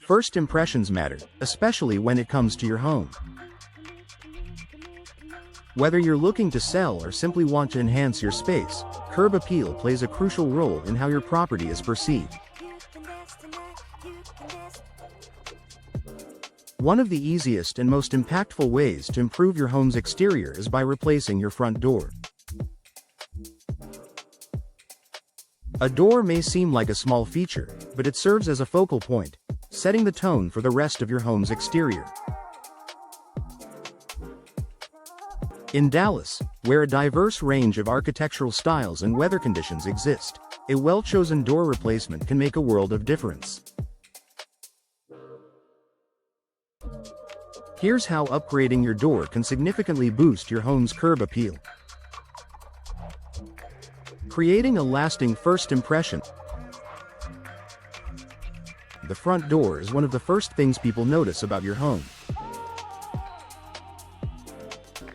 First impressions matter, especially when it comes to your home. Whether you're looking to sell or simply want to enhance your space, curb appeal plays a crucial role in how your property is perceived. One of the easiest and most impactful ways to improve your home's exterior is by replacing your front door. A door may seem like a small feature, but it serves as a focal point, setting the tone for the rest of your home's exterior. In Dallas, where a diverse range of architectural styles and weather conditions exist, a well-chosen door replacement can make a world of difference. Here's how upgrading your door can significantly boost your home's curb appeal. Creating a lasting first impression. The front door is one of the first things people notice about your home.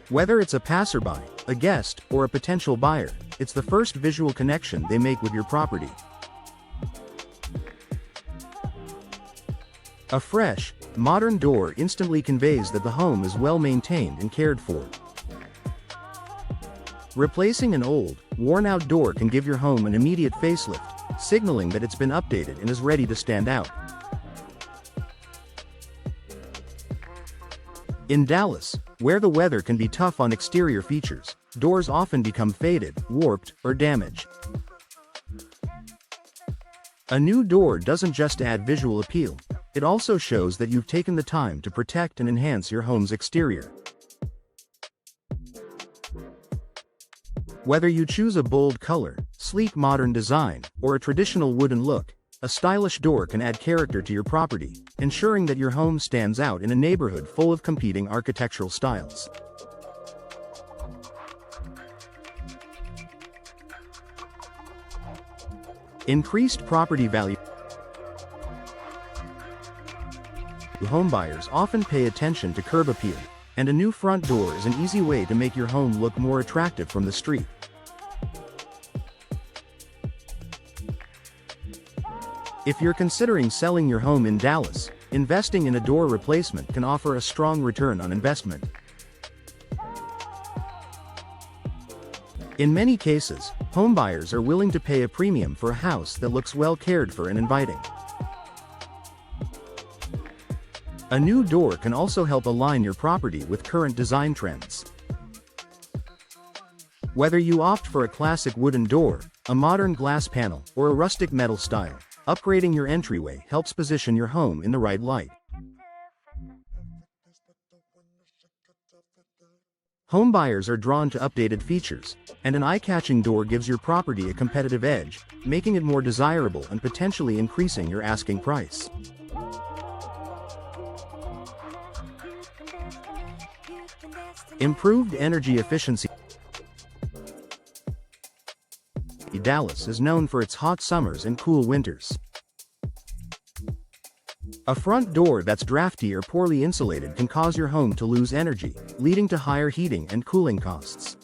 Whether it's a passerby, a guest, or a potential buyer, it's the first visual connection they make with your property. A fresh, modern door instantly conveys that the home is well maintained and cared for. Replacing an old, worn-out door can give your home an immediate facelift, signaling that it's been updated and is ready to stand out. In Dallas, where the weather can be tough on exterior features, doors often become faded, warped, or damaged. A new door doesn't just add visual appeal, it also shows that you've taken the time to protect and enhance your home's exterior. Whether you choose a bold color, sleek modern design, or a traditional wooden look, a stylish door can add character to your property, ensuring that your home stands out in a neighborhood full of competing architectural styles. Increased property value. Homebuyers often pay attention to curb appeal, and a new front door is an easy way to make your home look more attractive from the street. If you're considering selling your home in Dallas, investing in a door replacement can offer a strong return on investment. In many cases, homebuyers are willing to pay a premium for a house that looks well cared for and inviting. A new door can also help align your property with current design trends. Whether you opt for a classic wooden door, a modern glass panel, or a rustic metal style, upgrading your entryway helps position your home in the right light. Homebuyers are drawn to updated features, and an eye-catching door gives your property a competitive edge, making it more desirable and potentially increasing your asking price. Improved energy efficiency. Dallas is known for its hot summers and cool winters. A front door that's drafty or poorly insulated can cause your home to lose energy, leading to higher heating and cooling costs.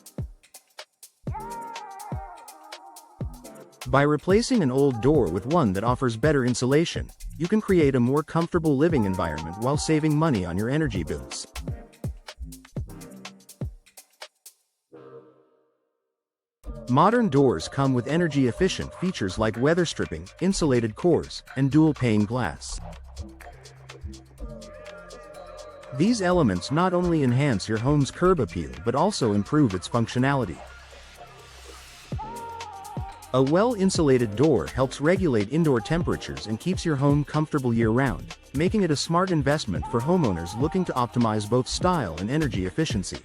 By replacing an old door with one that offers better insulation, you can create a more comfortable living environment while saving money on your energy bills. Modern doors come with energy-efficient features like weather stripping, insulated cores, and dual-pane glass. These elements not only enhance your home's curb appeal but also improve its functionality. A well-insulated door helps regulate indoor temperatures and keeps your home comfortable year-round, making it a smart investment for homeowners looking to optimize both style and energy efficiency.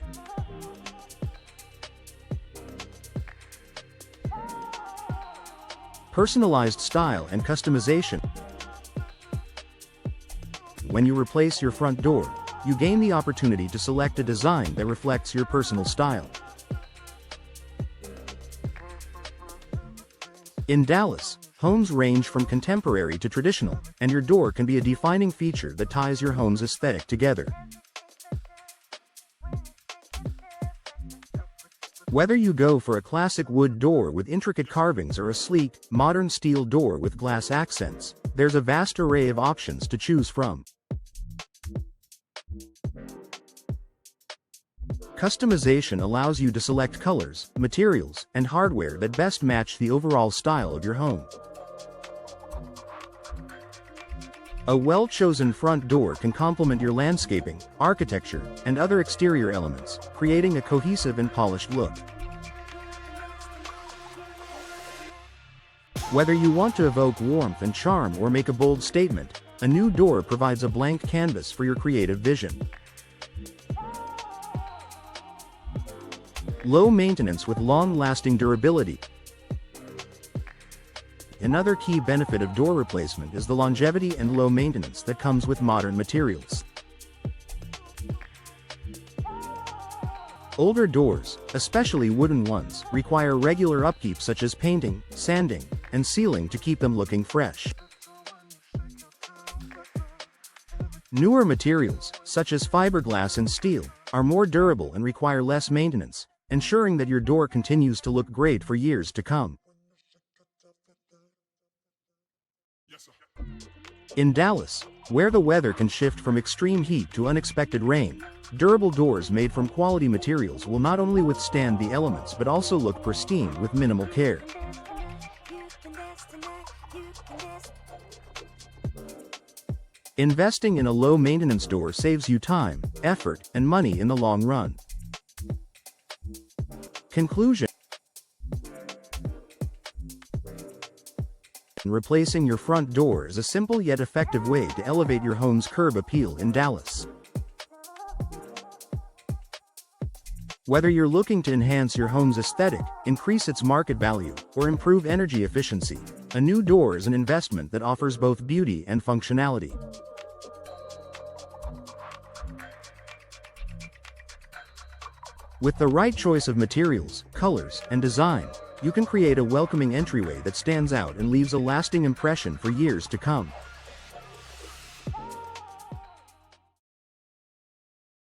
Personalized style and customization. When you replace your front door, you gain the opportunity to select a design that reflects your personal style. In Dallas, homes range from contemporary to traditional, and your door can be a defining feature that ties your home's aesthetic together. Whether you go for a classic wood door with intricate carvings or a sleek, modern steel door with glass accents, there's a vast array of options to choose from. Customization allows you to select colors, materials, and hardware that best match the overall style of your home. A well-chosen front door can complement your landscaping, architecture, and other exterior elements, creating a cohesive and polished look. Whether you want to evoke warmth and charm or make a bold statement, a new door provides a blank canvas for your creative vision. Low maintenance with long-lasting durability. Another key benefit of door replacement is the longevity and low maintenance that comes with modern materials. Older doors, especially wooden ones, require regular upkeep such as painting, sanding, and sealing to keep them looking fresh. Newer materials, such as fiberglass and steel, are more durable and require less maintenance, ensuring that your door continues to look great for years to come. In Dallas, where the weather can shift from extreme heat to unexpected rain, durable doors made from quality materials will not only withstand the elements but also look pristine with minimal care. Investing in a low-maintenance door saves you time, effort, and money in the long run. Conclusion: replacing your front door is a simple yet effective way to elevate your home's curb appeal in Dallas. Whether you're looking to enhance your home's aesthetic, increase its market value, or improve energy efficiency, a new door is an investment that offers both beauty and functionality. With the right choice of materials, colors, and design, you can create a welcoming entryway that stands out and leaves a lasting impression for years to come.